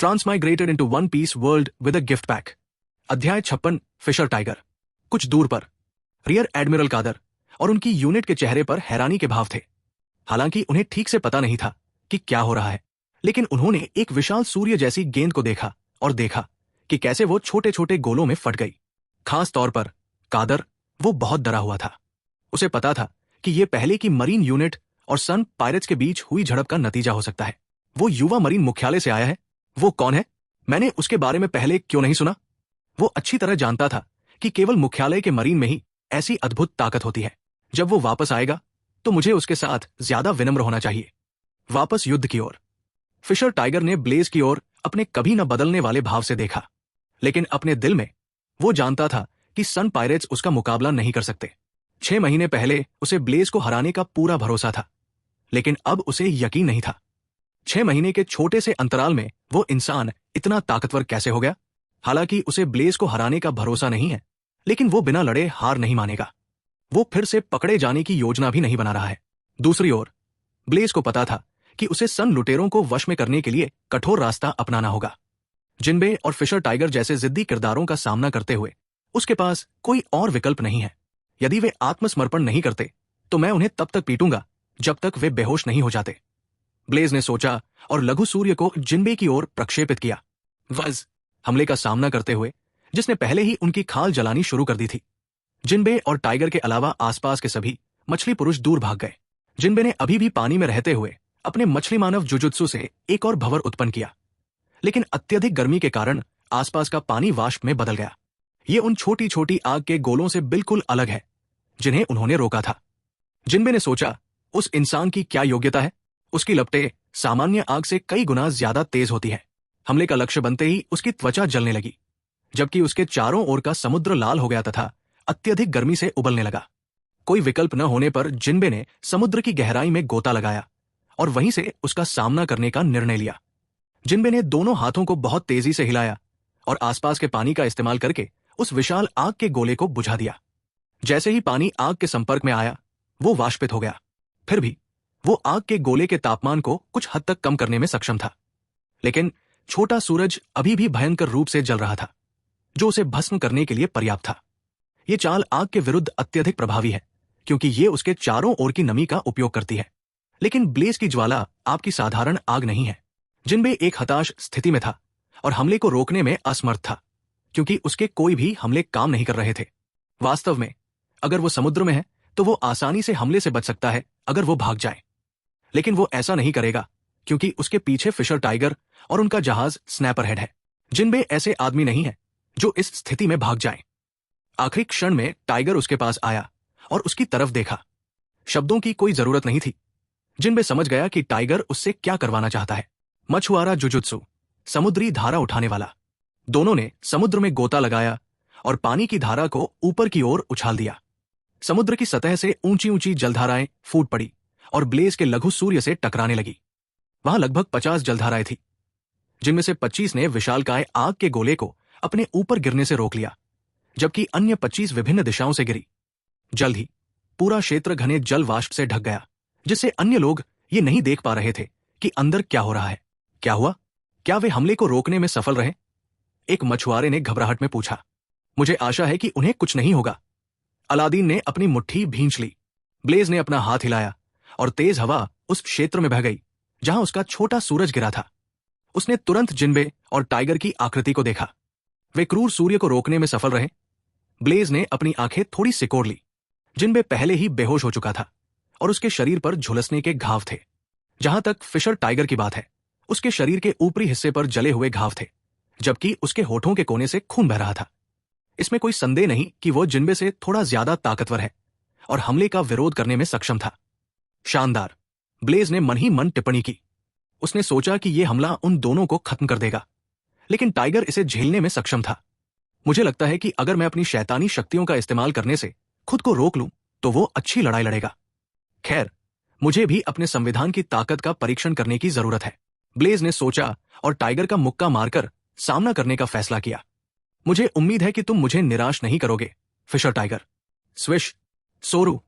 ट्रांसमाइग्रेटेड into one peace world with a gift pack. अध्याय 56। Fisher Tiger. कुछ दूर पर रियर एडमिरल कादर और उनकी यूनिट के चेहरे पर हैरानी के भाव थे। हालांकि उन्हें ठीक से पता नहीं था कि क्या हो रहा है, लेकिन उन्होंने एक विशाल सूर्य जैसी गेंद को देखा और देखा कि कैसे वो छोटे छोटे गोलों में फट गई। खास तौर पर कादर, वो बहुत डरा हुआ था। उसे पता था कि ये पहले की मरीन यूनिट और सन पायरेट्स के बीच हुई झड़प का नतीजा हो सकता है। वो युवा मरीन मुख्यालय से आया है। वो कौन है? मैंने उसके बारे में पहले क्यों नहीं सुना? वो अच्छी तरह जानता था कि केवल मुख्यालय के मरीन में ही ऐसी अद्भुत ताकत होती है। जब वो वापस आएगा तो मुझे उसके साथ ज्यादा विनम्र होना चाहिए। वापस युद्ध की ओर। फिशर टाइगर ने ब्लेज की ओर अपने कभी न बदलने वाले भाव से देखा, लेकिन अपने दिल में वो जानता था कि सन पायरेट्स उसका मुकाबला नहीं कर सकते। 6 महीने पहले उसे ब्लेज को हराने का पूरा भरोसा था, लेकिन अब उसे यकीन नहीं था। 6 महीने के छोटे से अंतराल में वो इंसान इतना ताकतवर कैसे हो गया? हालांकि उसे ब्लेज को हराने का भरोसा नहीं है, लेकिन वो बिना लड़े हार नहीं मानेगा। वो फिर से पकड़े जाने की योजना भी नहीं बना रहा है। दूसरी ओर ब्लेज को पता था कि उसे सन लुटेरों को वश में करने के लिए कठोर रास्ता अपनाना होगा। जिनबे और फिशर टाइगर जैसे जिद्दी किरदारों का सामना करते हुए उसके पास कोई और विकल्प नहीं है। यदि वे आत्मसमर्पण नहीं करते तो मैं उन्हें तब तक पीटूंगा जब तक वे बेहोश नहीं हो जाते। ब्लेज ने सोचा और लघु सूर्य को जिनबे की ओर प्रक्षेपित किया। वज हमले का सामना करते हुए, जिसने पहले ही उनकी खाल जलानी शुरू कर दी थी। जिनबे और टाइगर के अलावा आसपास के सभी मछली पुरुष दूर भाग गए। जिनबे ने अभी भी पानी में रहते हुए अपने मछली मानव जुजुत्सु से एक और भंवर उत्पन्न किया, लेकिन अत्यधिक गर्मी के कारण आसपास का पानी वाष्प में बदल गया। ये उन छोटी छोटी आग के गोलों से बिल्कुल अलग है जिन्हें उन्होंने रोका था। जिनबे ने सोचा, उस इंसान की क्या योग्यता है? उसकी लपटें सामान्य आग से कई गुना ज्यादा तेज होती है। हमले का लक्ष्य बनते ही उसकी त्वचा जलने लगी, जबकि उसके चारों ओर का समुद्र लाल हो गया तथा अत्यधिक गर्मी से उबलने लगा। कोई विकल्प न होने पर जिनबे ने समुद्र की गहराई में गोता लगाया और वहीं से उसका सामना करने का निर्णय लिया। जिनबे ने दोनों हाथों को बहुत तेजी से हिलाया और आसपास के पानी का इस्तेमाल करके उस विशाल आग के गोले को बुझा दिया। जैसे ही पानी आग के संपर्क में आया, वो वाष्पित हो गया। फिर भी वो आग के गोले के तापमान को कुछ हद तक कम करने में सक्षम था, लेकिन छोटा सूरज अभी भी भयंकर रूप से जल रहा था, जो उसे भस्म करने के लिए पर्याप्त था। ये चाल आग के विरुद्ध अत्यधिक प्रभावी है, क्योंकि ये उसके चारों ओर की नमी का उपयोग करती है। लेकिन ब्लेज की ज्वाला आपकी साधारण आग नहीं है। जिनबे एक हताश स्थिति में था और हमले को रोकने में असमर्थ था, क्योंकि उसके कोई भी हमले काम नहीं कर रहे थे। वास्तव में अगर वो समुद्र में है तो वो आसानी से हमले से बच सकता है अगर वो भाग जाए, लेकिन वो ऐसा नहीं करेगा क्योंकि उसके पीछे फिशर टाइगर और उनका जहाज स्नैपर हेड है। जिनबे ऐसे आदमी नहीं है जो इस स्थिति में भाग जाए। आखिरी क्षण में टाइगर उसके पास आया और उसकी तरफ देखा। शब्दों की कोई जरूरत नहीं थी। जिनबे समझ गया कि टाइगर उससे क्या करवाना चाहता है। मछुआरा जुजुत्सु, समुद्री धारा उठाने वाला। दोनों ने समुद्र में गोता लगाया और पानी की धारा को ऊपर की ओर उछाल दिया। समुद्र की सतह से ऊंची ऊंची जलधाराएं फूट पड़ी और ब्लेज के लघु सूर्य से टकराने लगी। वहां लगभग 50 जलधाराएं थी, जिनमें से 25 ने विशालकाय आग के गोले को अपने ऊपर गिरने से रोक लिया, जबकि अन्य 25 विभिन्न दिशाओं से गिरी। जल्द ही पूरा क्षेत्र घने जल वाष्प से ढक गया, जिससे अन्य लोग ये नहीं देख पा रहे थे कि अंदर क्या हो रहा है। क्या हुआ? क्या वे हमले को रोकने में सफल रहे? एक मछुआरे ने घबराहट में पूछा। मुझे आशा है कि उन्हें कुछ नहीं होगा। अलादीन ने अपनी मुट्ठी भींच ली। ब्लेज ने अपना हाथ हिलाया और तेज हवा उस क्षेत्र में बह गई जहां उसका छोटा सूरज गिरा था। उसने तुरंत जिनबे और टाइगर की आकृति को देखा। वे क्रूर सूर्य को रोकने में सफल रहे। ब्लेज ने अपनी आंखें थोड़ी सिकोड़ ली। जिनबे पहले ही बेहोश हो चुका था और उसके शरीर पर झुलसने के घाव थे। जहां तक फिशर टाइगर की बात है, उसके शरीर के ऊपरी हिस्से पर जले हुए घाव थे, जबकि उसके होठों के कोने से खून बह रहा था। इसमें कोई संदेह नहीं कि वो जिनबे से थोड़ा ज्यादा ताकतवर है और हमले का विरोध करने में सक्षम था। शानदार, ब्लेज ने मन ही मन टिप्पणी की। उसने सोचा कि यह हमला उन दोनों को खत्म कर देगा, लेकिन टाइगर इसे झेलने में सक्षम था। मुझे लगता है कि अगर मैं अपनी शैतानी शक्तियों का इस्तेमाल करने से खुद को रोक लूं तो वो अच्छी लड़ाई लड़ेगा। खैर, मुझे भी अपने संविधान की ताकत का परीक्षण करने की जरूरत है। ब्लेज ने सोचा और टाइगर का मुक्का मारकर सामना करने का फैसला किया। मुझे उम्मीद है कि तुम मुझे निराश नहीं करोगे, फिशर टाइगर। स्विश, सोरू।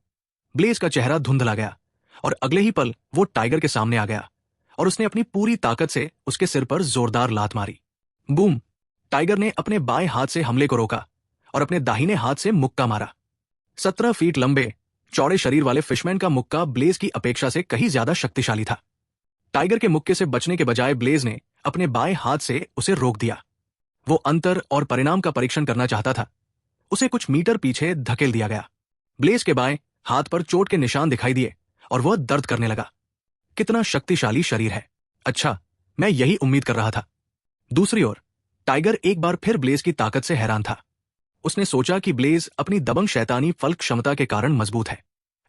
ब्लेज का चेहरा धुंधला गया और अगले ही पल वो टाइगर के सामने आ गया और उसने अपनी पूरी ताकत से उसके सिर पर जोरदार लात मारी। बूम! टाइगर ने अपने बाएं हाथ से हमले को रोका और अपने दाहिने हाथ से मुक्का मारा। 17 फीट लंबे चौड़े शरीर वाले फिशमैन का मुक्का ब्लेज की अपेक्षा से कहीं ज्यादा शक्तिशाली था। टाइगर के मुक्के से बचने के बजाय ब्लेज ने अपने बाएं हाथ से उसे रोक दिया। वो अंतर और परिणाम का परीक्षण करना चाहता था। उसे कुछ मीटर पीछे धकेल दिया गया। ब्लेज के बाएं हाथ पर चोट के निशान दिखाई दिए और वह दर्द करने लगा। कितना शक्तिशाली शरीर है! अच्छा, मैं यही उम्मीद कर रहा था। दूसरी ओर टाइगर एक बार फिर ब्लेज की ताकत से हैरान था। उसने सोचा कि ब्लेज अपनी दबंग शैतानी फल क्षमता के कारण मजबूत है,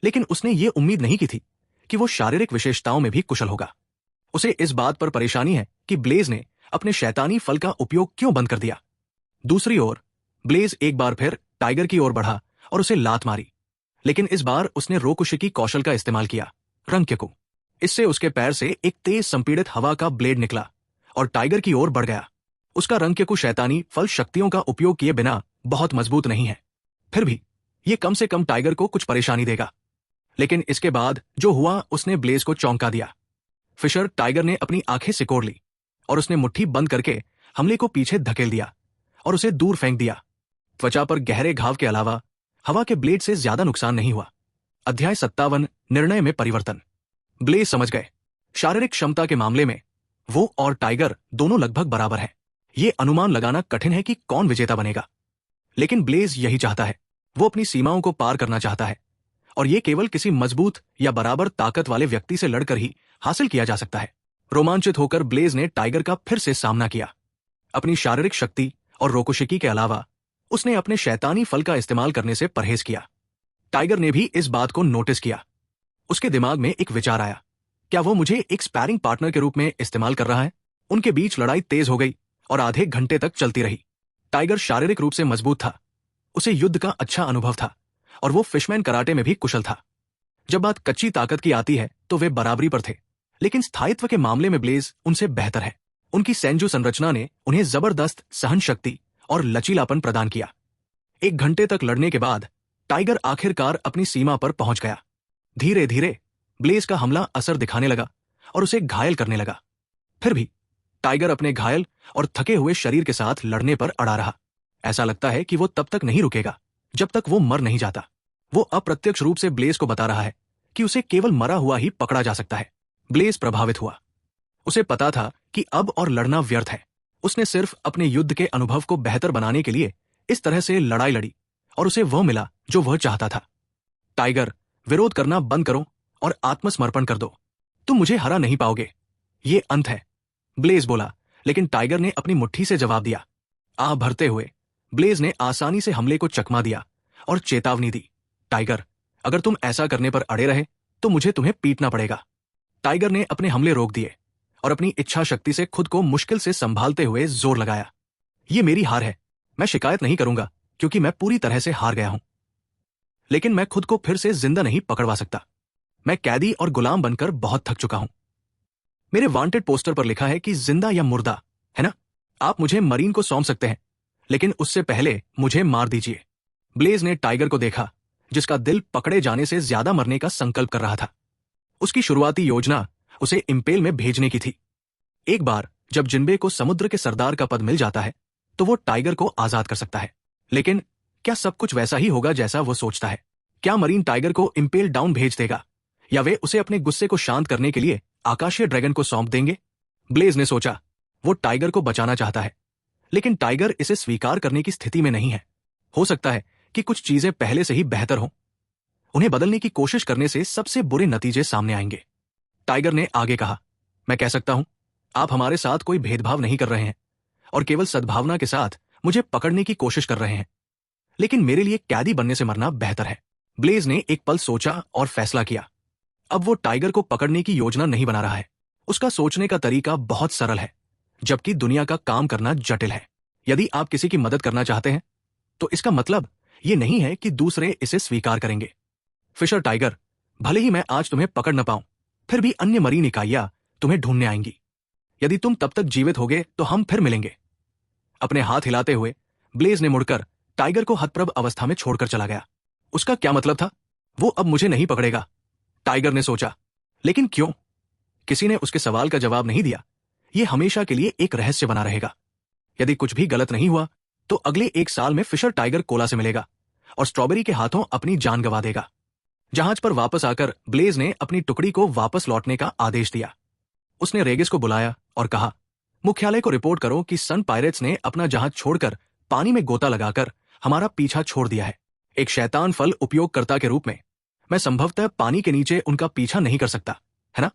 लेकिन उसने ये उम्मीद नहीं की थी कि वो शारीरिक विशेषताओं में भी कुशल होगा। उसे इस बात पर परेशानी है कि ब्लेज ने अपने शैतानी फल का उपयोग क्यों बंद कर दिया। दूसरी ओर ब्लेज एक बार फिर टाइगर की ओर बढ़ा और उसे लात मारी, लेकिन इस बार उसने रोकुशिकी कौशल का इस्तेमाल किया, रंक्यकु। इससे उसके पैर से एक तेज संपीड़ित हवा का ब्लेड निकला और टाइगर की ओर बढ़ गया। उसका रंक्यकु शैतानी फल शक्तियों का उपयोग किए बिना बहुत मजबूत नहीं है, फिर भी यह कम से कम टाइगर को कुछ परेशानी देगा। लेकिन इसके बाद जो हुआ उसने ब्लेज को चौंका दिया। फिशर टाइगर ने अपनी आंखें सिकोड़ ली और उसने मुट्ठी बंद करके हमले को पीछे धकेल दिया और उसे दूर फेंक दिया। त्वचा पर गहरे घाव के अलावा हवा के ब्लेड से ज्यादा नुकसान नहीं हुआ। अध्याय 57 निर्णय में परिवर्तन। ब्लेज समझ गए, शारीरिक क्षमता के मामले में वो और टाइगर दोनों लगभग बराबर हैं। ये अनुमान लगाना कठिन है कि कौन विजेता बनेगा, लेकिन ब्लेज यही चाहता है। वो अपनी सीमाओं को पार करना चाहता है और ये केवल किसी मजबूत या बराबर ताकत वाले व्यक्ति से लड़कर ही हासिल किया जा सकता है। रोमांचित होकर ब्लेज ने टाइगर का फिर से सामना किया। अपनी शारीरिक शक्ति और रोकुशिकी के अलावा उसने अपने शैतानी फल का इस्तेमाल करने से परहेज किया। टाइगर ने भी इस बात को नोटिस किया। उसके दिमाग में एक विचार आया, क्या वो मुझे एक स्पैरिंग पार्टनर के रूप में इस्तेमाल कर रहा है? उनके बीच लड़ाई तेज हो गई और आधे घंटे तक चलती रही। टाइगर शारीरिक रूप से मजबूत था, उसे युद्ध का अच्छा अनुभव था और वो फिशमैन कराटे में भी कुशल था। जब बात कच्ची ताकत की आती है तो वे बराबरी पर थे, लेकिन स्थायित्व के मामले में ब्लेज उनसे बेहतर है। उनकी सेंजू संरचना ने उन्हें जबरदस्त सहन शक्ति और लचीलापन प्रदान किया। 1 घंटे तक लड़ने के बाद टाइगर आखिरकार अपनी सीमा पर पहुंच गया। धीरे धीरे ब्लेज का हमला असर दिखाने लगा और उसे घायल करने लगा। फिर भी टाइगर अपने घायल और थके हुए शरीर के साथ लड़ने पर अड़ा रहा। ऐसा लगता है कि वो तब तक नहीं रुकेगा जब तक वो मर नहीं जाता। वो अप्रत्यक्ष रूप से ब्लेज को बता रहा है कि उसे केवल मरा हुआ ही पकड़ा जा सकता है। ब्लेज प्रभावित हुआ। उसे पता था कि अब और लड़ना व्यर्थ है। उसने सिर्फ अपने युद्ध के अनुभव को बेहतर बनाने के लिए इस तरह से लड़ाई लड़ी और उसे वह मिला जो वह चाहता था। टाइगर, विरोध करना बंद करो और आत्मसमर्पण कर दो। तुम मुझे हरा नहीं पाओगे, ये अंत है, ब्लेज बोला। लेकिन टाइगर ने अपनी मुट्ठी से जवाब दिया। आह भरते हुए ब्लेज ने आसानी से हमले को चकमा दिया और चेतावनी दी, टाइगर, अगर तुम ऐसा करने पर अड़े रहे तो मुझे तुम्हें पीटना पड़ेगा। टाइगर ने अपने हमले रोक दिए और अपनी इच्छा शक्ति से खुद को मुश्किल से संभालते हुए जोर लगाया। ये मेरी हार है, मैं शिकायत नहीं करूंगा क्योंकि मैं पूरी तरह से हार गया हूं, लेकिन मैं खुद को फिर से जिंदा नहीं पकड़वा सकता। मैं कैदी और गुलाम बनकर बहुत थक चुका हूं। मेरे वांटेड पोस्टर पर लिखा है कि जिंदा या मुर्दा, है ना? आप मुझे मरीन को सौंप सकते हैं, लेकिन उससे पहले मुझे मार दीजिए। ब्लेज ने टाइगर को देखा, जिसका दिल पकड़े जाने से ज्यादा मरने का संकल्प कर रहा था। उसकी शुरुआती योजना उसे इंपेल में भेजने की थी। एक बार जब जिन्बे को समुद्र के सरदार का पद मिल जाता है तो वो टाइगर को आजाद कर सकता है। लेकिन क्या सब कुछ वैसा ही होगा जैसा वो सोचता है? क्या मरीन टाइगर को इंपेल डाउन भेज देगा या वे उसे अपने गुस्से को शांत करने के लिए आकाशीय ड्रैगन को सौंप देंगे? ब्लेज ने सोचा, वो टाइगर को बचाना चाहता है, लेकिन टाइगर इसे स्वीकार करने की स्थिति में नहीं है। हो सकता है कि कुछ चीजें पहले से ही बेहतर हों। उन्हें बदलने की कोशिश करने से सबसे बुरे नतीजे सामने आएंगे। टाइगर ने आगे कहा, मैं कह सकता हूं, आप हमारे साथ कोई भेदभाव नहीं कर रहे हैं और केवल सद्भावना के साथ मुझे पकड़ने की कोशिश कर रहे हैं, लेकिन मेरे लिए कैदी बनने से मरना बेहतर है। ब्लेज ने एक पल सोचा और फैसला किया। अब वो टाइगर को पकड़ने की योजना नहीं बना रहा है। उसका सोचने का तरीका बहुत सरल है, जबकि दुनिया का काम करना जटिल है। यदि आप किसी की मदद करना चाहते हैं तो इसका मतलब ये नहीं है कि दूसरे इसे स्वीकार करेंगे। फिशर टाइगर, भले ही मैं आज तुम्हें पकड़ न पाऊं, फिर भी अन्य मरीन इकाइयां तुम्हें ढूंढने आएंगी। यदि तुम तब तक जीवित होगे तो हम फिर मिलेंगे। अपने हाथ हिलाते हुए ब्लेज ने मुड़कर टाइगर को हतप्रभ अवस्था में छोड़कर चला गया। उसका क्या मतलब था? वो अब मुझे नहीं पकड़ेगा, टाइगर ने सोचा। लेकिन क्यों? किसी ने उसके सवाल का जवाब नहीं दिया, ये हमेशा के लिए एक रहस्य बना रहेगा। यदि कुछ भी गलत नहीं हुआ तो अगले 1 साल में फिशर टाइगर कोला से मिलेगा और स्ट्रॉबेरी के हाथों अपनी जान गंवा देगा। जहाज पर वापस आकर ब्लेज ने अपनी टुकड़ी को वापस लौटने का आदेश दिया। उसने रेगिस को बुलाया और कहा, मुख्यालय को रिपोर्ट करो कि सन पायरेट्स ने अपना जहाज छोड़कर पानी में गोता लगाकर हमारा पीछा छोड़ दिया है। एक शैतान फल उपयोगकर्ता के रूप में मैं संभवतः पानी के नीचे उनका पीछा नहीं कर सकता, है ना?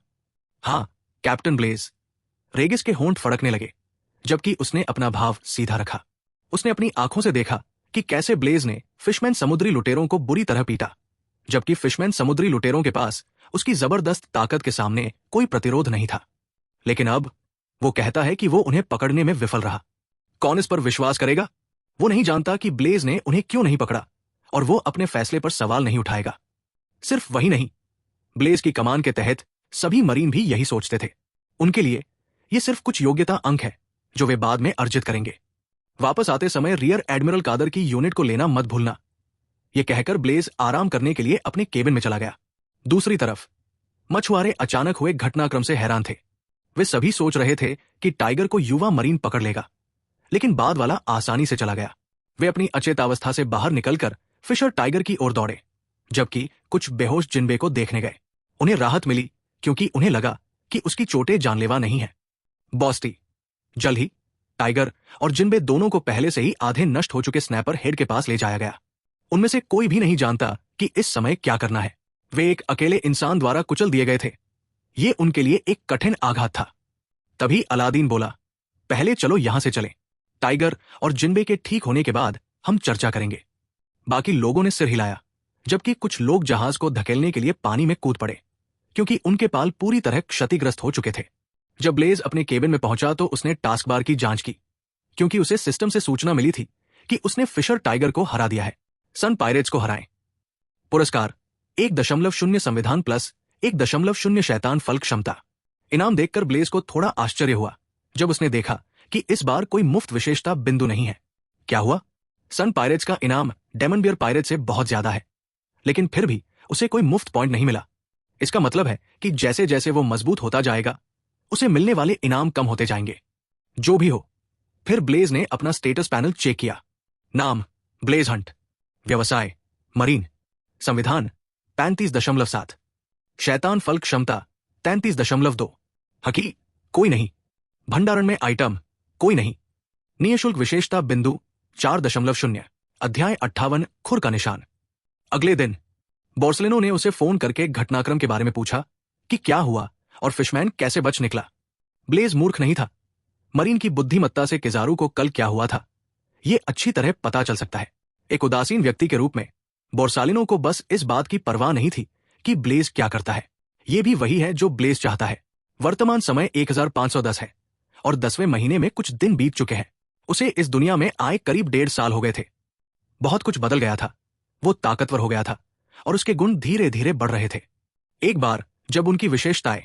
हाँ, कैप्टन ब्लेज। रेगिस के होंठ फड़कने लगे, जबकि उसने अपना भाव सीधा रखा। उसने अपनी आंखों से देखा कि कैसे ब्लेज ने फिशमैन समुद्री लुटेरों को बुरी तरह पीटा, जबकि फिशमैन समुद्री लुटेरों के पास उसकी जबरदस्त ताकत के सामने कोई प्रतिरोध नहीं था। लेकिन अब वो कहता है कि वो उन्हें पकड़ने में विफल रहा। कौन इस पर विश्वास करेगा? वो नहीं जानता कि ब्लेज ने उन्हें क्यों नहीं पकड़ा, और वो अपने फैसले पर सवाल नहीं उठाएगा। सिर्फ वही नहीं, ब्लेज की कमान के तहत सभी मरीन भी यही सोचते थे। उनके लिए ये सिर्फ कुछ योग्यता अंक है जो वे बाद में अर्जित करेंगे। वापस आते समय रियर एडमिरल कादर की यूनिट को लेना मत भूलना। यह कहकर ब्लेज आराम करने के लिए अपने केबिन में चला गया। दूसरी तरफ मछुआरे अचानक हुए घटनाक्रम से हैरान थे। वे सभी सोच रहे थे कि टाइगर को युवा मरीन पकड़ लेगा, लेकिन बाद वाला आसानी से चला गया। वे अपनी अचेतावस्था से बाहर निकलकर फिशर टाइगर की ओर दौड़े, जबकि कुछ बेहोश जिन्बे को देखने गए। उन्हें राहत मिली क्योंकि उन्हें लगा कि उसकी चोटें जानलेवा नहीं है। बॉस्टी। जल्द ही टाइगर और जिन्बे दोनों को पहले से ही आधे नष्ट हो चुके स्नैपर हेड के पास ले जाया गया। उनमें से कोई भी नहीं जानता कि इस समय क्या करना है। वे एक अकेले इंसान द्वारा कुचल दिए गए थे। ये उनके लिए एक कठिन आघात था। तभी अलादीन बोला, पहले चलो यहां से चलें। टाइगर और जिन्बे के ठीक होने के बाद हम चर्चा करेंगे। बाकी लोगों ने सिर हिलाया, जबकि कुछ लोग जहाज को धकेलने के लिए पानी में कूद पड़े, क्योंकि उनके पाल पूरी तरह क्षतिग्रस्त हो चुके थे। जब ब्लेज अपने केबिन में पहुंचा तो उसने टास्कबार की जांच की, क्योंकि उसे सिस्टम से सूचना मिली थी कि उसने फिशर टाइगर को हरा दिया है। सन पायरेट्स को हराएं। पुरस्कार 1.0 संविधान प्लस 1.0 शैतान फल क्षमता। इनाम देखकर ब्लेज को थोड़ा आश्चर्य हुआ जब उसने देखा कि इस बार कोई मुफ्त विशेषता बिंदु नहीं है। क्या हुआ? सन पायरेट्स का इनाम डेमन पायरेट से बहुत ज्यादा है, लेकिन फिर भी उसे कोई मुफ्त पॉइंट नहीं मिला। इसका मतलब है कि जैसे जैसे वो मजबूत होता जाएगा, उसे मिलने वाले इनाम कम होते जाएंगे। जो भी हो, फिर ब्लेज ने अपना स्टेटस पैनल चेक किया। नाम ब्लेज हंट। व्यवसाय मरीन। संविधान 35.7। शैतान फल क्षमता 33.2। हकी कोई नहीं। भंडारण में आइटम कोई नहीं। निःशुल्क विशेषता बिंदु 4.0। अध्याय 58 खुर का निशान। अगले दिन बोर्सलिनो ने उसे फोन करके घटनाक्रम के बारे में पूछा कि क्या हुआ और फिशमैन कैसे बच निकला। ब्लेज मूर्ख नहीं था। मरीन की बुद्धिमत्ता से किजारू को कल क्या हुआ था, यह अच्छी तरह पता चल सकता है। एक उदासीन व्यक्ति के रूप में बोर्सालिनो को बस इस बात की परवाह नहीं थी कि ब्लेज क्या करता है। यह भी वही है जो ब्लेज चाहता है। वर्तमान समय 1510 है और 10वें महीने में कुछ दिन बीत चुके हैं। उसे इस दुनिया में आए करीब 1.5 साल हो गए थे। बहुत कुछ बदल गया था। वो ताकतवर हो गया था और उसके गुण धीरे धीरे बढ़ रहे थे। एक बार जब उनकी विशेषताएं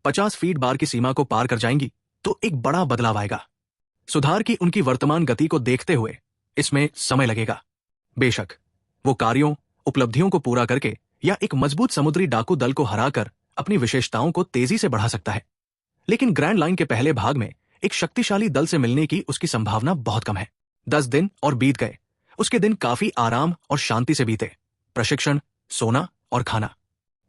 50 फीट बार की सीमा को पार कर जाएंगी तो एक बड़ा बदलाव आएगा। सुधार की उनकी वर्तमान गति को देखते हुए इसमें समय लगेगा। बेशक वो कार्यों उपलब्धियों को पूरा करके या एक मजबूत समुद्री डाकू दल को हराकर अपनी विशेषताओं को तेजी से बढ़ा सकता है, लेकिन ग्रैंड लाइन के पहले भाग में एक शक्तिशाली दल से मिलने की उसकी संभावना बहुत कम है। 10 दिन और बीत गए। उसके दिन काफी आराम और शांति से बीते। प्रशिक्षण, सोना और खाना।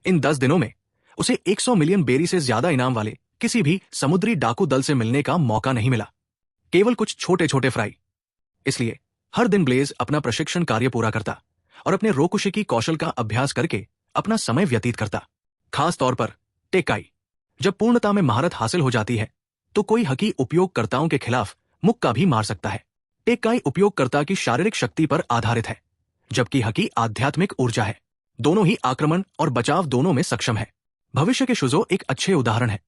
इन 10 दिनों में उसे 100 मिलियन बेरी से ज्यादा इनाम वाले किसी भी समुद्री डाकू दल से मिलने का मौका नहीं मिला, केवल कुछ छोटे छोटे फ्राई। इसलिए हर दिन ब्लेज अपना प्रशिक्षण कार्य पूरा करता और अपने रोकुशिकी कौशल का अभ्यास करके अपना समय व्यतीत करता। खास तौर पर टेकाई। जब पूर्णता में महारत हासिल हो जाती है तो कोई हकी उपयोगकर्ताओं के खिलाफ मुक्का भी मार सकता है। टेकाई उपयोगकर्ता की शारीरिक शक्ति पर आधारित है, जबकि हकी आध्यात्मिक ऊर्जा है। दोनों ही आक्रमण और बचाव दोनों में सक्षम है। भविष्य के शुजो एक अच्छे उदाहरण है।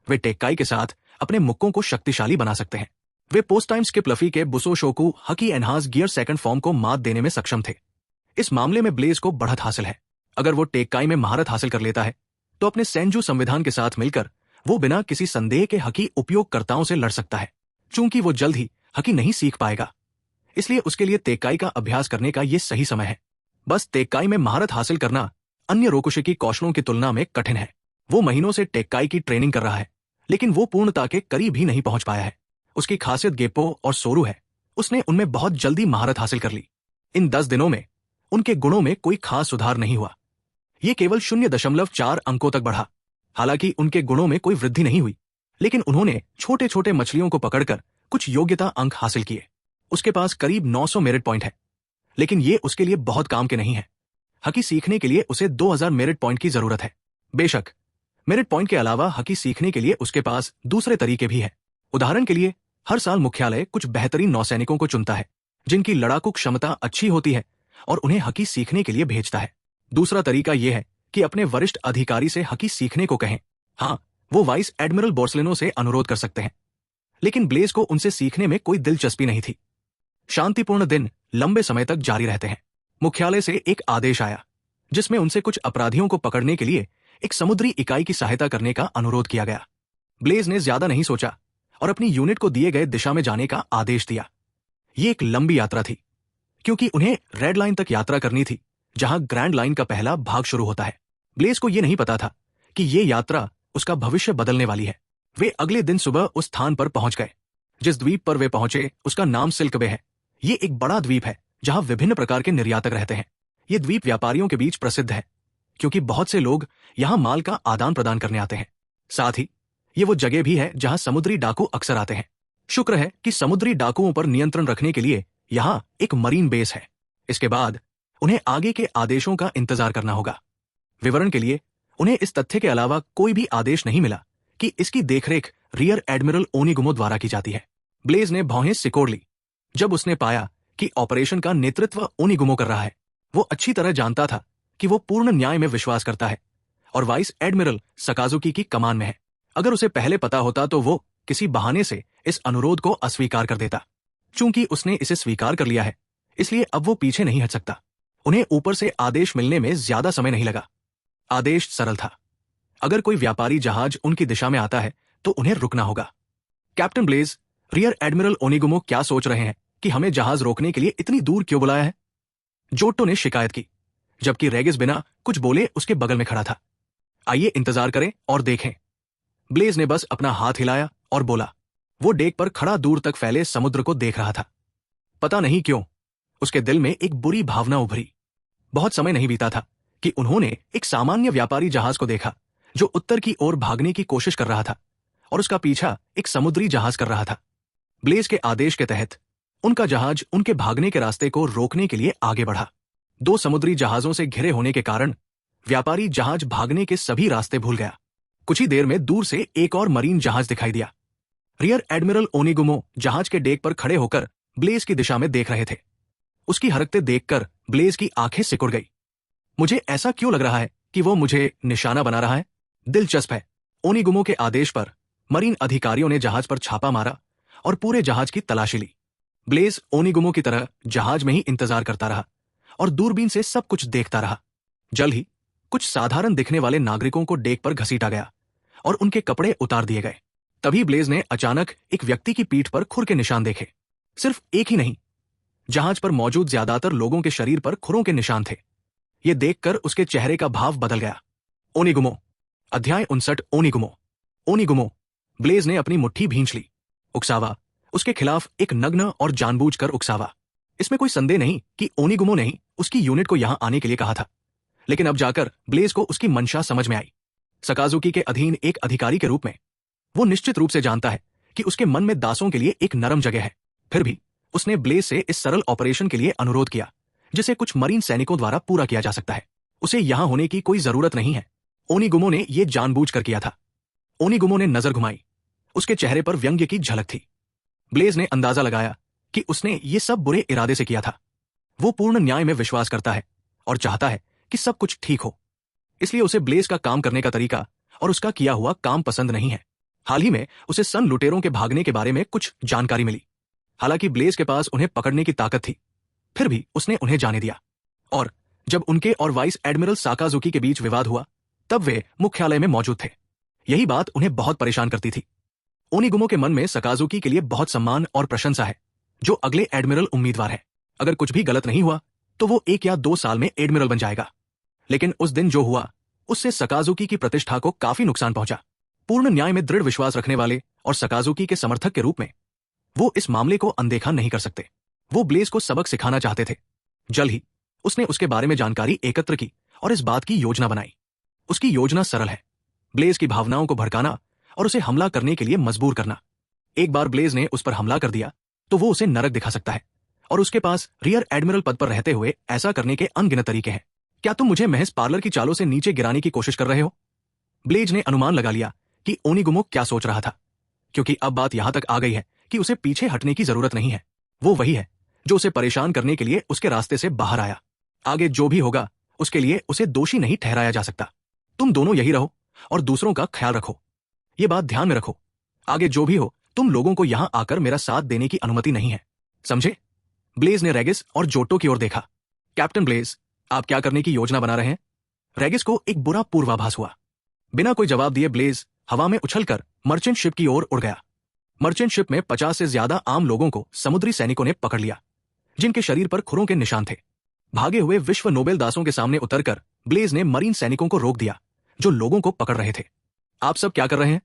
वे टेक्काई के साथ अपने मुक्कों को शक्तिशाली बना सकते हैं। वे पोस्ट टाइम स्किप लफी के बुसो शोकू हकी एनहांस गियर सेकंड फॉर्म को मात देने में सक्षम थे। इस मामले में ब्लेज को बढ़त हासिल है। अगर वो टेक्काई में महारत हासिल कर लेता है तो अपने सेंजू संविधान के साथ मिलकर वो बिना किसी संदेह के हकी उपयोगकर्ताओं से लड़ सकता है। चूंकि वो जल्द ही हकी नहीं सीख पाएगा, इसलिए उसके लिए तेक्काई का अभ्यास करने का ये सही समय है। बस तेक्काई में महारत हासिल करना अन्य रोकुशिकी कौशलों की तुलना में कठिन है। वो महीनों से टेक्काई की ट्रेनिंग कर रहा है, लेकिन वो पूर्णता के करीब ही नहीं पहुंच पाया है। उसकी खासियत गेप्पो और सोरू है। उसने उनमें बहुत जल्दी महारत हासिल कर ली। इन 10 दिनों में उनके गुणों में कोई खास सुधार नहीं हुआ। ये केवल 0.4 अंकों तक बढ़ा। हालांकि उनके गुणों में कोई वृद्धि नहीं हुई, लेकिन उन्होंने छोटे छोटे मछलियों को पकड़कर कुछ योग्यता अंक हासिल किए। उसके पास करीब 900 मेरिट पॉइंट है, लेकिन ये उसके लिए बहुत काम के नहीं है। हकी सीखने के लिए उसे 2000 मेरिट पॉइंट की जरूरत है। बेशक मेरिट पॉइंट के अलावा हकी सीखने के लिए उसके पास दूसरे तरीके भी हैं। उदाहरण के लिए, हर साल मुख्यालय कुछ बेहतरीन नौसैनिकों को चुनता है जिनकी लड़ाकू क्षमता अच्छी होती है और उन्हें हकी सीखने के लिए भेजता है। दूसरा तरीका यह है कि अपने वरिष्ठ अधिकारी से हकी सीखने को कहें। हाँ, वो वाइस एडमिरल बोर्सलिनो से अनुरोध कर सकते हैं, लेकिन ब्लेज को उनसे सीखने में कोई दिलचस्पी नहीं थी। शांतिपूर्ण दिन लंबे समय तक जारी रहते हैं। मुख्यालय से एक आदेश आया जिसमें उनसे कुछ अपराधियों को पकड़ने के लिए एक समुद्री इकाई की सहायता करने का अनुरोध किया गया। ब्लेज ने ज्यादा नहीं सोचा और अपनी यूनिट को दिए गए दिशा में जाने का आदेश दिया। ये एक लंबी यात्रा थी, क्योंकि उन्हें रेड लाइन तक यात्रा करनी थी, जहां ग्रैंड लाइन का पहला भाग शुरू होता है। ब्लेज को यह नहीं पता था कि ये यात्रा उसका भविष्य बदलने वाली है। वे अगले दिन सुबह उस स्थान पर पहुंच गए जिस द्वीप पर वे पहुंचे। उसका नाम सिल्क बे है। ये एक बड़ा द्वीप है जहां विभिन्न प्रकार के निर्यातक रहते हैं। ये द्वीप व्यापारियों के बीच प्रसिद्ध है, क्योंकि बहुत से लोग यहां माल का आदान प्रदान करने आते हैं। साथ ही ये वो जगह भी है जहां समुद्री डाकू अक्सर आते हैं। शुक्र है कि समुद्री डाकुओं पर नियंत्रण रखने के लिए यहां एक मरीन बेस है। इसके बाद उन्हें आगे के आदेशों का इंतजार करना होगा। विवरण के लिए, उन्हें इस तथ्य के अलावा कोई भी आदेश नहीं मिला कि इसकी देखरेख रियर एडमिरल ओनिगुमो द्वारा की जाती है। ब्लेज ने भौहें सिकोड़ ली जब उसने पाया कि ऑपरेशन का नेतृत्व ओनिगुमो कर रहा है। वो अच्छी तरह जानता था कि वो पूर्ण न्याय में विश्वास करता है और वाइस एडमिरल सकाजुकी की कमान में है। अगर उसे पहले पता होता तो वो किसी बहाने से इस अनुरोध को अस्वीकार कर देता। चूंकि उसने इसे स्वीकार कर लिया है, इसलिए अब वो पीछे नहीं हट सकता। उन्हें ऊपर से आदेश मिलने में ज्यादा समय नहीं लगा। आदेश सरल था। अगर कोई व्यापारी जहाज उनकी दिशा में आता है तो उन्हें रुकना होगा। कैप्टन ब्लेज, रियर एडमिरल ओनिगुमो क्या सोच रहे हैं कि हमें जहाज रोकने के लिए इतनी दूर क्यों बुलाया है? जोट्टो ने शिकायत की, जबकि रेगिस बिना कुछ बोले उसके बगल में खड़ा था। आइए इंतजार करें और देखें। ब्लेज ने बस अपना हाथ हिलाया और बोला। वो डेक पर खड़ा दूर तक फैले समुद्र को देख रहा था। पता नहीं क्यों उसके दिल में एक बुरी भावना उभरी। बहुत समय नहीं बीता था कि उन्होंने एक सामान्य व्यापारी जहाज को देखा जो उत्तर की ओर भागने की कोशिश कर रहा था और उसका पीछा एक समुद्री जहाज कर रहा था। ब्लेज के आदेश के तहत उनका जहाज उनके भागने के रास्ते को रोकने के लिए आगे बढ़ा। 2 समुद्री जहाजों से घिरे होने के कारण व्यापारी जहाज भागने के सभी रास्ते भूल गया। कुछ ही देर में दूर से एक और मरीन जहाज दिखाई दिया। रियर एडमिरल ओनिगुमो जहाज के डेक पर खड़े होकर ब्लेज की दिशा में देख रहे थे। उसकी हरकतें देखकर ब्लेज की आंखें सिकुड़ गई। मुझे ऐसा क्यों लग रहा है कि वो मुझे निशाना बना रहा है? दिलचस्प है। ओनिगुमो के आदेश पर मरीन अधिकारियों ने जहाज पर छापा मारा और पूरे जहाज की तलाशी ली। ब्लेज ओनिगुमो की तरह जहाज में ही इंतजार करता रहा और दूरबीन से सब कुछ देखता रहा। जल्द ही कुछ साधारण दिखने वाले नागरिकों को डेक पर घसीटा गया और उनके कपड़े उतार दिए गए। तभी ब्लेज ने अचानक एक व्यक्ति की पीठ पर खुर के निशान देखे। सिर्फ एक ही नहीं, जहाज पर मौजूद ज्यादातर लोगों के शरीर पर खुरों के निशान थे। ये देखकर उसके चेहरे का भाव बदल गया। ओनिगुमो। अध्याय 59। ओनिगुमो। ओनिगुमो। ब्लेज ने अपनी मुट्ठी भींच ली। उकसावा, उसके खिलाफ एक नग्न और जानबूझकर उकसावा। इसमें कोई संदेह नहीं कि ओनिगुमो ने ही उसकी यूनिट को यहां आने के लिए कहा था, लेकिन अब जाकर ब्लेज को उसकी मंशा समझ में आई। सकाजुकी के अधीन एक अधिकारी के रूप में वो निश्चित रूप से जानता है कि उसके मन में दासों के लिए एक नरम जगह है। फिर भी उसने ब्लेज से इस सरल ऑपरेशन के लिए अनुरोध किया जिसे कुछ मरीन सैनिकों द्वारा पूरा किया जा सकता है। उसे यहां होने की कोई जरूरत नहीं है। ओनिगुमो ने यह जानबूझकर किया था। ओनिगुमो ने नजर घुमाई। उसके चेहरे पर व्यंग्य की झलक थी। ब्लेज ने अंदाजा लगाया कि उसने ये सब बुरे इरादे से किया था। वो पूर्ण न्याय में विश्वास करता है और चाहता है कि सब कुछ ठीक हो। इसलिए उसे ब्लेज का काम करने का तरीका और उसका किया हुआ काम पसंद नहीं है। हाल ही में उसे सन लुटेरों के भागने के बारे में कुछ जानकारी मिली। हालांकि ब्लेज के पास उन्हें पकड़ने की ताकत थी, फिर भी उसने उन्हें जाने दिया। और जब उनके और वाइस एडमिरल साकाजुकी के बीच विवाद हुआ, तब वे मुख्यालय में मौजूद थे। यही बात उन्हें बहुत परेशान करती थी। ओनिगुमो के मन में सकाजुकी के लिए बहुत सम्मान और प्रशंसा है, जो अगले एडमिरल उम्मीदवार है। अगर कुछ भी गलत नहीं हुआ तो वो 1 या 2 साल में एडमिरल बन जाएगा। लेकिन उस दिन जो हुआ उससे सकाजुकी की प्रतिष्ठा को काफी नुकसान पहुंचा। पूर्ण न्याय में दृढ़ विश्वास रखने वाले और सकाजुकी के समर्थक के रूप में वो इस मामले को अनदेखा नहीं कर सकते। वो ब्लेज को सबक सिखाना चाहते थे। जल्द ही उसने उसके बारे में जानकारी एकत्र की और इस बात की योजना बनाई। उसकी योजना सरल है, ब्लेज की भावनाओं को भड़काना और उसे हमला करने के लिए मजबूर करना। एक बार ब्लेज ने उस पर हमला कर दिया तो वो उसे नरक दिखा सकता है, और उसके पास रियर एडमिरल पद पर रहते हुए ऐसा करने के अनगिनत तरीके हैं। क्या तुम मुझे महज पार्लर की चालों से नीचे गिराने की कोशिश कर रहे हो? ब्लेज ने अनुमान लगा लिया कि ओनिगुमो क्या सोच रहा था, क्योंकि अब बात यहां तक आ गई है कि उसे पीछे हटने की जरूरत नहीं है। वो वही है जो उसे परेशान करने के लिए उसके रास्ते से बाहर आया। आगे जो भी होगा उसके लिए उसे दोषी नहीं ठहराया जा सकता। तुम दोनों यही रहो और दूसरों का ख्याल रखो। ये बात ध्यान में रखो, आगे जो भी हो तुम लोगों को यहां आकर मेरा साथ देने की अनुमति नहीं है, समझे? ब्लेज ने रेगिस और जोटो की ओर देखा। कैप्टन ब्लेज, आप क्या करने की योजना बना रहे हैं? रेगिस को एक बुरा पूर्वाभास हुआ। बिना कोई जवाब दिए ब्लेज हवा में उछलकर मर्चेंट शिप की ओर उड़ गया। मर्चेंट शिप में 50 से ज्यादा आम लोगों को समुद्री सैनिकों ने पकड़ लिया, जिनके शरीर पर खुरों के निशान थे। भागे हुए विश्व नोबेल दासों के सामने उतरकर ब्लेज ने मरीन सैनिकों को रोक दिया जो लोगों को पकड़ रहे थे। आप सब क्या कर रहे हैं?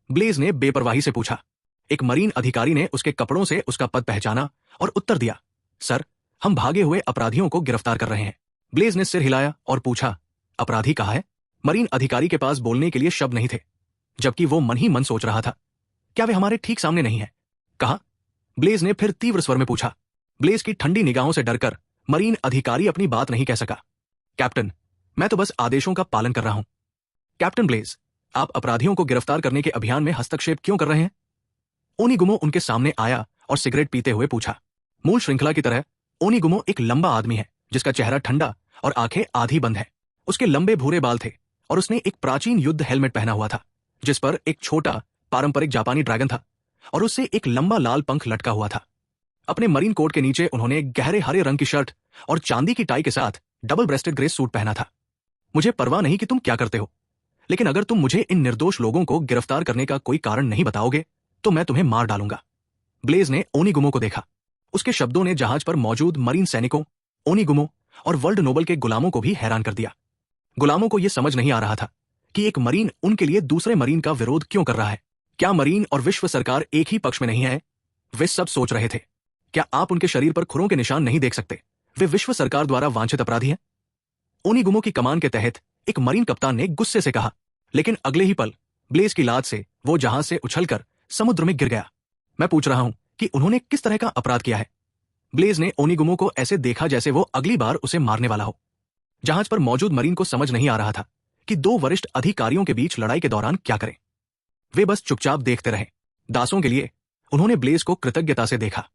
ब्लेज ने बेपरवाही से पूछा। एक मरीन अधिकारी ने उसके कपड़ों से उसका पद पहचाना और उत्तर दिया, सर, हम भागे हुए अपराधियों को गिरफ्तार कर रहे हैं। ब्लेज ने सिर हिलाया और पूछा, अपराधी कहाँ है? मरीन अधिकारी के पास बोलने के लिए शब्द नहीं थे, जबकि वो मन ही मन सोच रहा था, क्या वे हमारे ठीक सामने नहीं है? कहा? ब्लेज ने फिर तीव्र स्वर में पूछा। ब्लेज की ठंडी निगाहों से डरकर मरीन अधिकारी अपनी बात नहीं कह सका। कैप्टन, मैं तो बस आदेशों का पालन कर रहा हूं। कैप्टन ब्लेज, आप अपराधियों को गिरफ्तार करने के अभियान में हस्तक्षेप क्यों कर रहे हैं? ओनिगुमो उनके सामने आया और सिगरेट पीते हुए पूछा। मूल श्रृंखला की तरह ओनिगुमो एक लंबा आदमी है जिसका चेहरा ठंडा और आंखें आधी बंद है। उसके लंबे भूरे बाल थे और उसने एक प्राचीन युद्ध हेलमेट पहना हुआ था जिस पर एक छोटा पारंपरिक जापानी ड्रैगन था और उससे एक लंबा लाल पंख लटका हुआ था। अपने मरीन कोट के नीचे उन्होंने गहरे हरे रंग की शर्ट और चांदी की टाई के साथ डबल ब्रेस्टेड ग्रे सूट पहना था। मुझे परवाह नहीं कि तुम क्या करते हो, लेकिन अगर तुम मुझे इन निर्दोष लोगों को गिरफ्तार करने का कोई कारण नहीं बताओगे तो मैं तुम्हें मार डालूंगा। ब्लेज ने ओनिगुमो को देखा। उसके शब्दों ने जहाज पर मौजूद मरीन सैनिकों, ओनिगुमो और वर्ल्ड नोबल के गुलामों को भी हैरान कर दिया। गुलामों को यह समझ नहीं आ रहा था कि एक मरीन उनके लिए दूसरे मरीन का विरोध क्यों कर रहा है। क्या मरीन और विश्व सरकार एक ही पक्ष में नहीं है? वे सब सोच रहे थे, क्या आप उनके शरीर पर खुरों के निशान नहीं देख सकते? वे विश्व सरकार द्वारा वांछित अपराधी हैं। ओनिगुमो की कमान के तहत एक मरीन कप्तान ने गुस्से से कहा, लेकिन अगले ही पल ब्लेज की लात से वो जहाज से उछलकर समुद्र में गिर गया। मैं पूछ रहा हूं कि उन्होंने किस तरह का अपराध किया है? ब्लेज ने ओनिगुमो को ऐसे देखा जैसे वो अगली बार उसे मारने वाला हो। जहाज पर मौजूद मरीन को समझ नहीं आ रहा था कि दो वरिष्ठ अधिकारियों के बीच लड़ाई के दौरान क्या करें। वे बस चुपचाप देखते रहे। दासों के लिए उन्होंने ब्लेज को कृतज्ञता से देखा।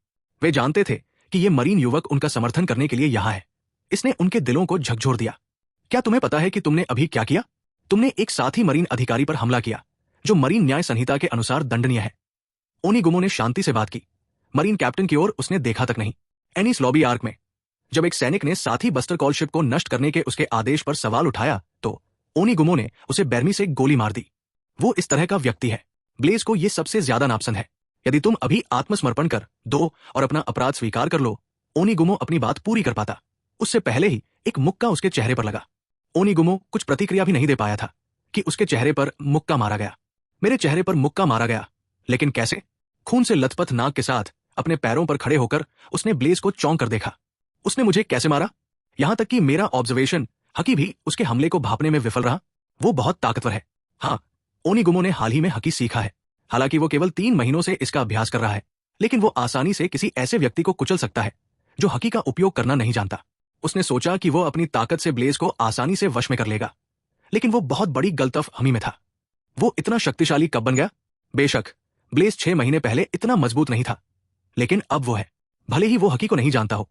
वे जानते थे कि ये मरीन युवक उनका समर्थन करने के लिए यहां है। इसने उनके दिलों को झकझोर दिया। क्या तुम्हें पता है कि तुमने अभी क्या किया? तुमने एक साथी मरीन अधिकारी पर हमला किया जो मरीन न्याय संहिता के अनुसार दंडनीय है। ओनिगुमो ने शांति से बात की। मरीन कैप्टन की ओर उसने देखा तक नहीं। एनिस लॉबी आर्क में जब एक सैनिक ने साथी बस्टर कॉल शिप को नष्ट करने के उसके आदेश पर सवाल उठाया तो ओनिगुमो ने उसे बेरमी से गोली मार दी। वो इस तरह का व्यक्ति है। ब्लेज को यह सबसे ज्यादा नापसंद है। यदि तुम अभी आत्मसमर्पण कर दो और अपना अपराध स्वीकार कर लो, ओनिगुमो अपनी बात पूरी कर पाता। उससे पहले ही एक मुक्का उसके चेहरे पर लगा। ओनिगुमो कुछ प्रतिक्रिया भी नहीं दे पाया था कि उसके चेहरे पर मुक्का मारा गया। मेरे चेहरे पर मुक्का मारा गया, लेकिन कैसे? खून से लथपथ नाक के साथ अपने पैरों पर खड़े होकर उसने ब्लेज को चौंक कर देखा। उसने मुझे कैसे मारा? यहां तक कि मेरा ऑब्जर्वेशन हकी भी उसके हमले को भांपने में विफल रहा। वो बहुत ताकतवर है। हाँ, ओनिगुमो ने हाल ही में हकी सीखा है। हालांकि वो केवल 3 महीनों से इसका अभ्यास कर रहा है, लेकिन वो आसानी से किसी ऐसे व्यक्ति को कुचल सकता है जो हकी का उपयोग करना नहीं जानता। उसने सोचा कि वो अपनी ताकत से ब्लेज को आसानी से वश में कर लेगा, लेकिन वो बहुत बड़ी गलतफहमी में था। वो इतना शक्तिशाली कब बन गया? बेशक ब्लेज 6 महीने पहले इतना मजबूत नहीं था, लेकिन अब वो है। भले ही वो हकी को नहीं जानता हो,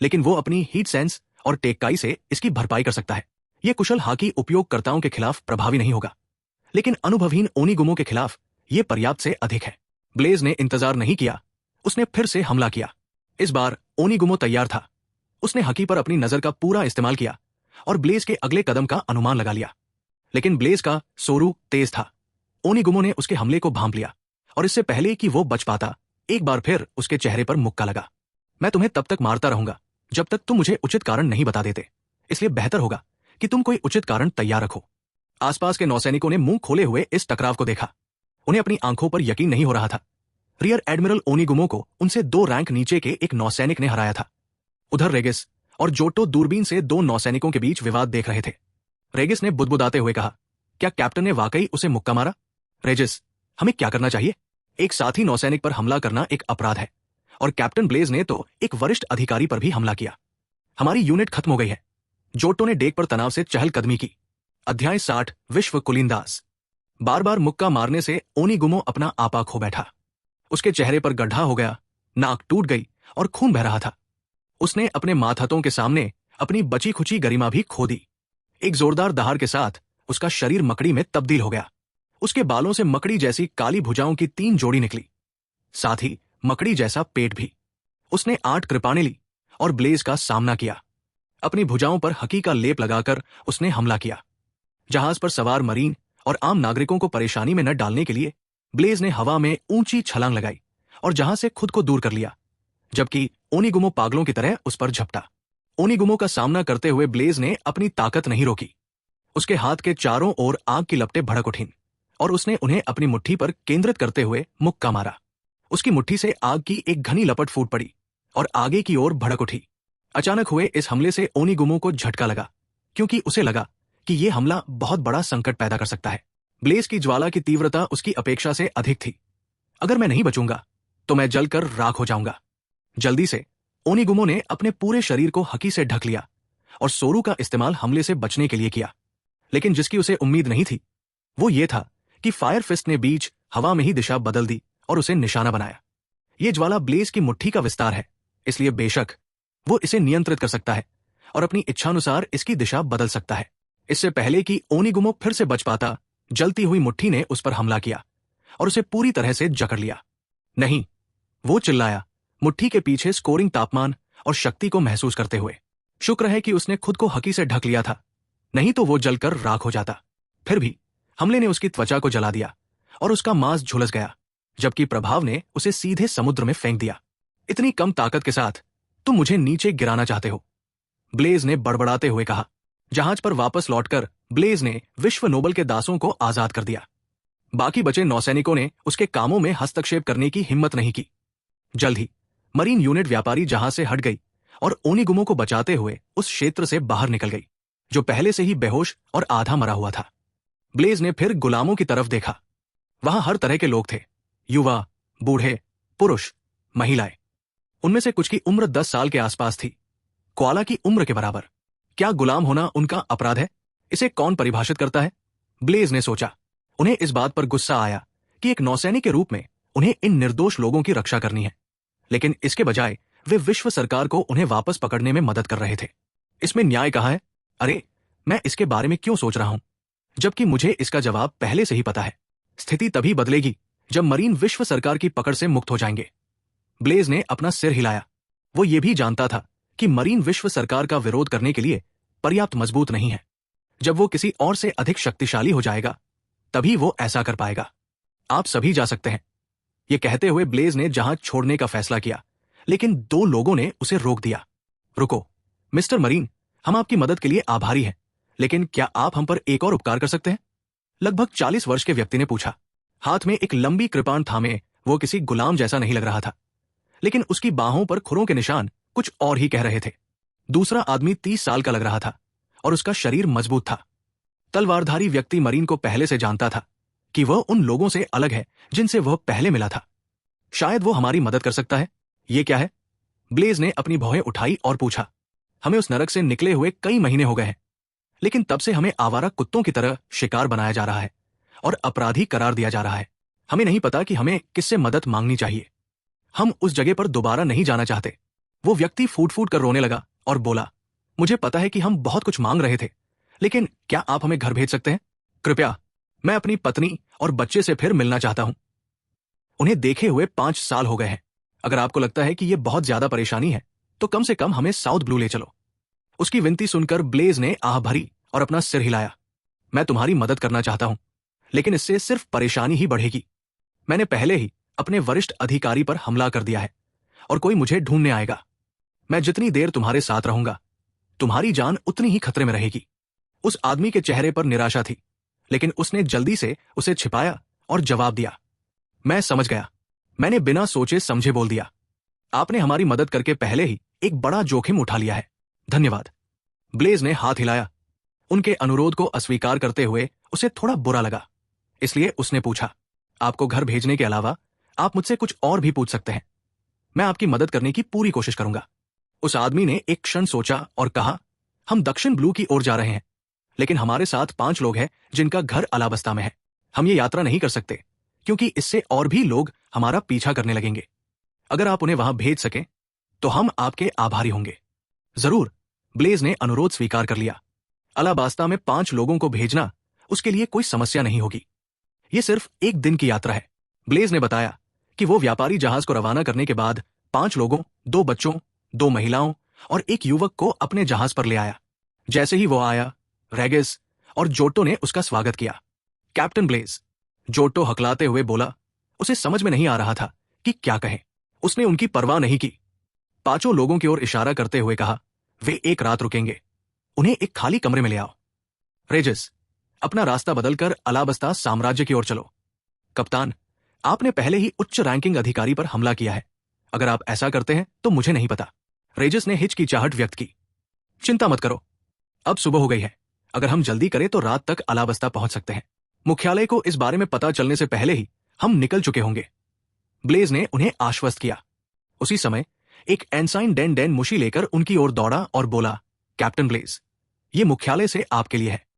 लेकिन वो अपनी हीट सेंस और टेक्काई से इसकी भरपाई कर सकता है। ये कुशल हाकी उपयोगकर्ताओं के खिलाफ प्रभावी नहीं होगा, लेकिन अनुभवहीन ओनिगुमो के खिलाफ ये पर्याप्त से अधिक है। ब्लेज ने इंतजार नहीं किया, उसने फिर से हमला किया। इस बार ओनिगुमो तैयार था। उसने हकी पर अपनी नजर का पूरा इस्तेमाल किया और ब्लेज के अगले कदम का अनुमान लगा लिया, लेकिन ब्लेज का सोरू तेज था। ओनिगुमो ने उसके हमले को भांप लिया और इससे पहले कि वो बच पाता, एक बार फिर उसके चेहरे पर मुक्का लगा। मैं तुम्हें तब तक मारता रहूंगा जब तक तुम मुझे उचित कारण नहीं बता देते, इसलिए बेहतर होगा कि तुम कोई उचित कारण तैयार रखो। आसपास के नौसैनिकों ने मुंह खोले हुए इस टकराव को देखा। उन्हें अपनी आंखों पर यकीन नहीं हो रहा था। रियर एडमिरल ओनिगुमो को उनसे 2 रैंक नीचे के एक नौसैनिक ने हराया था। उधर रेगिस और जोटो दूरबीन से 2 नौसैनिकों के बीच विवाद देख रहे थे। रेगिस ने बुदबुदाते हुए कहा, क्या कैप्टन ने वाकई उसे मुक्का मारा? रेजिस, हमें क्या करना चाहिए? एक साथी नौसैनिक पर हमला करना एक अपराध है, और कैप्टन ब्लेज ने तो एक वरिष्ठ अधिकारी पर भी हमला किया। हमारी यूनिट खत्म हो गई है। जोटो ने डेक पर तनाव से चहलकदमी की। अध्याय 60 विश्व कुलीनदास। बार बार मुक्का मारने से ओनिगुमो अपना आपा खो बैठा। उसके चेहरे पर गड्ढा हो गया, नाक टूट गई और खून बह रहा था। उसने अपने मातहतों के सामने अपनी बची खुची गरिमा भी खो दी। एक जोरदार दहाड़ के साथ उसका शरीर मकड़ी में तब्दील हो गया। उसके बालों से मकड़ी जैसी काली भुजाओं की 3 जोड़ी निकली, साथ ही मकड़ी जैसा पेट भी। उसने 8 कृपाणें ली और ब्लेज का सामना किया। अपनी भुजाओं पर हकी का लेप लगाकर उसने हमला किया। जहाज पर सवार मरीन और आम नागरिकों को परेशानी में न डालने के लिए ब्लेज ने हवा में ऊंची छलांग लगाई और जहाज से खुद को दूर कर लिया, जबकि ओनिगुमो पागलों की तरह उस पर झपटा। ओनिगुमो का सामना करते हुए ब्लेज ने अपनी ताकत नहीं रोकी। उसके हाथ के चारों ओर आग की लपटें भड़क उठीं और उसने उन्हें अपनी मुट्ठी पर केंद्रित करते हुए मुक्का मारा। उसकी मुट्ठी से आग की एक घनी लपट फूट पड़ी और आगे की ओर भड़क उठी। अचानक हुए इस हमले से ओनिगुमो को झटका लगा, क्योंकि उसे लगा कि यह हमला बहुत बड़ा संकट पैदा कर सकता है। ब्लेज की ज्वाला की तीव्रता उसकी अपेक्षा से अधिक थी। अगर मैं नहीं बचूंगा तो मैं जलकर राख हो जाऊंगा। जल्दी से ओनिगुमो ने अपने पूरे शरीर को हकी से ढक लिया और सोरू का इस्तेमाल हमले से बचने के लिए किया। लेकिन जिसकी उसे उम्मीद नहीं थी वो ये था कि फायर फिस्ट ने बीच हवा में ही दिशा बदल दी और उसे निशाना बनाया। ये ज्वाला ब्लेज की मुट्ठी का विस्तार है, इसलिए बेशक वो इसे नियंत्रित कर सकता है और अपनी इच्छानुसार इसकी दिशा बदल सकता है। इससे पहले कि ओनिगुमो फिर से बच पाता, जलती हुई मुट्ठी ने उस पर हमला किया और उसे पूरी तरह से जकड़ लिया। नहीं, वो चिल्लाया, मुट्ठी के पीछे स्कोरिंग तापमान और शक्ति को महसूस करते हुए। शुक्र है कि उसने खुद को हकी से ढक लिया था, नहीं तो वो जलकर राख हो जाता। फिर भी हमले ने उसकी त्वचा को जला दिया और उसका मांस झुलस गया, जबकि प्रभाव ने उसे सीधे समुद्र में फेंक दिया। इतनी कम ताकत के साथ तुम मुझे नीचे गिराना चाहते हो, ब्लेज ने बड़बड़ाते हुए कहा। जहाज पर वापस लौटकर ब्लेज ने विश्व नोबल के दासों को आजाद कर दिया। बाकी बचे नौसैनिकों ने उसके कामों में हस्तक्षेप करने की हिम्मत नहीं की। जल्द ही मरीन यूनिट व्यापारी जहाज से हट गई और ओनिगुमो को बचाते हुए उस क्षेत्र से बाहर निकल गई, जो पहले से ही बेहोश और आधा मरा हुआ था। ब्लेज ने फिर गुलामों की तरफ देखा। वहां हर तरह के लोग थे, युवा, बूढ़े, पुरुष, महिलाएं। उनमें से कुछ की उम्र 10 साल के आसपास थी, क्वाला की उम्र के बराबर। क्या गुलाम होना उनका अपराध है? इसे कौन परिभाषित करता है? ब्लेज ने सोचा। उन्हें इस बात पर गुस्सा आया कि एक नौसैनिक के रूप में उन्हें इन निर्दोष लोगों की रक्षा करनी है, लेकिन इसके बजाय वे विश्व सरकार को उन्हें वापस पकड़ने में मदद कर रहे थे। इसमें न्याय कहाँ है? अरे, मैं इसके बारे में क्यों सोच रहा हूं, जबकि मुझे इसका जवाब पहले से ही पता है। स्थिति तभी बदलेगी जब मरीन विश्व सरकार की पकड़ से मुक्त हो जाएंगे। ब्लेज ने अपना सिर हिलाया। वो ये भी जानता था कि मरीन विश्व सरकार का विरोध करने के लिए पर्याप्त मजबूत नहीं है। जब वो किसी और से अधिक शक्तिशाली हो जाएगा तभी वो ऐसा कर पाएगा। आप सभी जा सकते हैं। ये कहते हुए ब्लेज ने जहाज छोड़ने का फैसला किया, लेकिन 2 लोगों ने उसे रोक दिया। रुको मिस्टर मरीन, हम आपकी मदद के लिए आभारी हैं, लेकिन क्या आप हम पर एक और उपकार कर सकते हैं? लगभग 40 वर्ष के व्यक्ति ने पूछा। हाथ में एक लंबी कृपाण थामे वो किसी गुलाम जैसा नहीं लग रहा था, लेकिन उसकी बाहों पर खुरों के निशान कुछ और ही कह रहे थे। दूसरा आदमी 30 साल का लग रहा था और उसका शरीर मजबूत था। तलवारधारी व्यक्ति मरीन को पहले से जानता था कि वह उन लोगों से अलग है जिनसे वह पहले मिला था। शायद वो हमारी मदद कर सकता है। ये क्या है? ब्लेज ने अपनी भौहें उठाई और पूछा। हमें उस नरक से निकले हुए कई महीने हो गए हैं, लेकिन तब से हमें आवारा कुत्तों की तरह शिकार बनाया जा रहा है और अपराधी करार दिया जा रहा है। हमें नहीं पता कि हमें किससे मदद मांगनी चाहिए। हम उस जगह पर दोबारा नहीं जाना चाहते। वो व्यक्ति फूट फूट कर रोने लगा और बोला, मुझे पता है कि हम बहुत कुछ मांग रहे थे, लेकिन क्या आप हमें घर भेज सकते हैं? कृपया, मैं अपनी पत्नी और बच्चे से फिर मिलना चाहता हूं। उन्हें देखे हुए 5 साल हो गए हैं। अगर आपको लगता है कि यह बहुत ज्यादा परेशानी है तो कम से कम हमें साउथ ब्लू ले चलो। उसकी विनती सुनकर ब्लेज ने आह भरी और अपना सिर हिलाया। मैं तुम्हारी मदद करना चाहता हूं, लेकिन इससे सिर्फ परेशानी ही बढ़ेगी। मैंने पहले ही अपने वरिष्ठ अधिकारी पर हमला कर दिया है और कोई मुझे ढूंढने आएगा। मैं जितनी देर तुम्हारे साथ रहूंगा तुम्हारी जान उतनी ही खतरे में रहेगी। उस आदमी के चेहरे पर निराशा थी, लेकिन उसने जल्दी से उसे छिपाया और जवाब दिया, मैं समझ गया। मैंने बिना सोचे समझे बोल दिया, आपने हमारी मदद करके पहले ही एक बड़ा जोखिम उठा लिया है, धन्यवाद। ब्लेज ने हाथ हिलाया। उनके अनुरोध को अस्वीकार करते हुए उसे थोड़ा बुरा लगा, इसलिए उसने पूछा, आपको घर भेजने के अलावा आप मुझसे कुछ और भी पूछ सकते हैं। मैं आपकी मदद करने की पूरी कोशिश करूंगा। उस आदमी ने एक क्षण सोचा और कहा, हम दक्षिण ब्लू की ओर जा रहे हैं, लेकिन हमारे साथ 5 लोग हैं जिनका घर अलाबस्ता में है। हम ये यात्रा नहीं कर सकते क्योंकि इससे और भी लोग हमारा पीछा करने लगेंगे। अगर आप उन्हें वहां भेज सकें तो हम आपके आभारी होंगे। जरूर, ब्लेज ने अनुरोध स्वीकार कर लिया। अलाबास्ता में 5 लोगों को भेजना उसके लिए कोई समस्या नहीं होगी। ये सिर्फ एक दिन की यात्रा है। ब्लेज ने बताया कि वो व्यापारी जहाज को रवाना करने के बाद 5 लोगों, 2 बच्चों, 2 महिलाओं और एक युवक को अपने जहाज पर ले आया। जैसे ही वो आया, रेगिस और जोटो ने उसका स्वागत किया। कैप्टन ब्लेज, जोटो हकलाते हुए बोला। उसे समझ में नहीं आ रहा था कि क्या कहे। उसने उनकी परवाह नहीं की। 5 लोगों की ओर इशारा करते हुए कहा, वे एक रात रुकेंगे, उन्हें एक खाली कमरे में ले आओ। रेजिस, अपना रास्ता बदलकर अलाबस्ता साम्राज्य की ओर चलो। कप्तान, आपने पहले ही उच्च रैंकिंग अधिकारी पर हमला किया है। अगर आप ऐसा करते हैं तो मुझे नहीं पता। रेजिस ने हिचकिचाहट व्यक्त की। चिंता मत करो, अब सुबह हो गई है। अगर हम जल्दी करें तो रात तक अलाबस्ता पहुंच सकते हैं। मुख्यालय को इस बारे में पता चलने से पहले ही हम निकल चुके होंगे। ब्लेज ने उन्हें आश्वस्त किया। उसी समय एक एनसाइन डेन डेन मुशी लेकर उनकी ओर दौड़ा और बोला, कैप्टन ब्लेज, ये मुख्यालय से आपके लिए है।